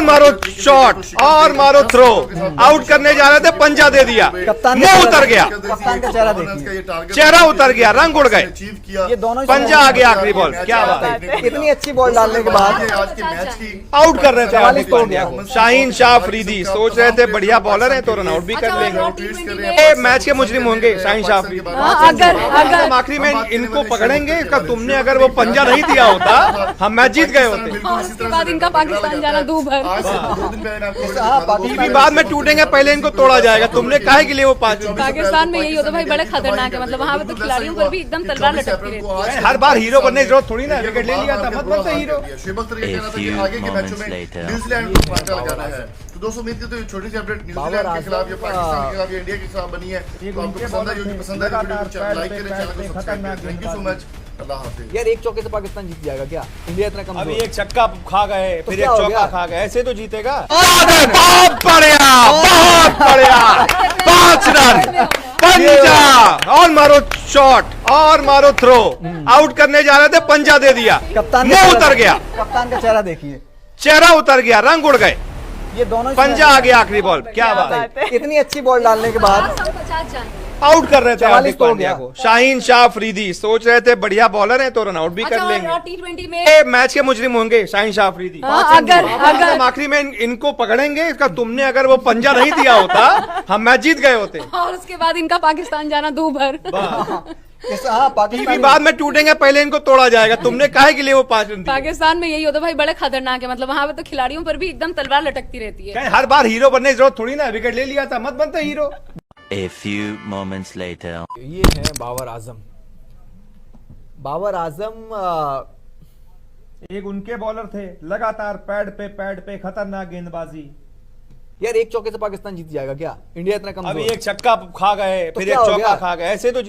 और मारो शॉट और मारो थ्रो, आउट करने जा रहे थे, पंजा दे दिया, मुंह उतर गया, कप्तान का चेहरा देखिए, चेहरा उतर गया, रंग उड़ गए, ये दोनों पंजा आ गया आखिरी बॉल। क्या बात है, इतनी अच्छी बॉल डालने के बाद आउट कर रहे थे हार्दिक पांड्या को। शाहीन शाह अफरीदी सोच रहे थे बढ़िया बॉलर है तो रन आउट भी कर लेंगे, ये मैच के मुजरिम होंगे शाहीन शाह अफरीदी। अगर आखिरी में इनको पकड़ेंगे, तुमने अगर वो पंजा नहीं दिया होता हम मैच जीत गए होते। उसके बाद इनका पाकिस्तान जाना दूभर, टीवी बाद में टूटेंगे, पहले इनको तोड़ा जाएगा। तुमने काहे के लिए वो पाकिस्तान में यही होता भाई, बड़े खतरनाक है। मतलब वहाँ पे तो खिलाड़ियों पर भी एकदम तलवार लटकती रहती है। हर बार हीरो बनने की जरूरत थोड़ी ना, विकेट ले लिया था मत बनते हीरो। तो दोस्तों उम्मीद करते हैं छोटी सी अपडेट न्यूजीलैंड के खिलाफ या पाकिस्तान के खिलाफ या इंडिया के खिलाफ बनी है, तो आपको पसंद है, जो पसंद है वीडियो को लाइक करें, चैनल को सब्सक्राइब करें। थैंक यू सो मच, अल्लाह हाफिज़। यार एक चौके से पाकिस्तान जीत जाएगा क्या? इंडिया इतना कमजोर। अभी एक छक्का खा गए, फिर एक क्या हो चौका गया? खा गए, ऐसे तो जीतेगा। बहुत बढ़िया, बहुत बढ़िया, 5 रन, पंजा और मारो शॉट और मारो थ्रो, आउट करने जा रहे थे, पंजा दे दिया, कप्तान मुंह उतर गया, कप्तान का चेहरा देखिए, चेहरा उतर गया, रंग उड़ गए, ये दोनों पंजा आ गया आखिरी बॉल। क्या बात है, इतनी अच्छी बॉल डालने के बाद आउट कर रहे थे 44 हार्दिक तो हो पांड्या गया। को। शाहीन शाह अफरीदी सोच रहे थे बढ़िया बॉलर है तो रन आउट भी कर लेंगे, T20 में ये मैच के मुजरिम होंगे शाहीन शाह अफरीदी। अगर आखिरी में इनको पकड़ेंगे, तुमने अगर वो पंजा नहीं दिया होता हम मैच जीत गए होते। और उसके बाद इनका पाकिस्तान जाना दूभर। टीवी बाद में टूटेंगे, पहले इनको तोड़ा जाएगा। तुमने काहे के लिए वो 5 रन दिए? पाकिस्तान में यही होता भाई, बड़े खतरनाक है। मतलब वहाँ पे तो खिलाड़ियों पर भी एकदम तलवार लटकती रहती है। हर बार हीरो बनने की जरूरत थोड़ी ना, विकेट ले लिया था मत बनते hero. A few moments later. ये है बाबर आजम। बाबर आजम एक उनके बॉलर थे, लगातार पैड पे खतरनाक गेंदबाजी। यार एक चौके से पाकिस्तान जीत जाएगा क्या? इंडिया इतना कमजोर। अभी एक छक्का खा गए, फिर क्या एक हो चौका गया? खा गए, ऐसे तो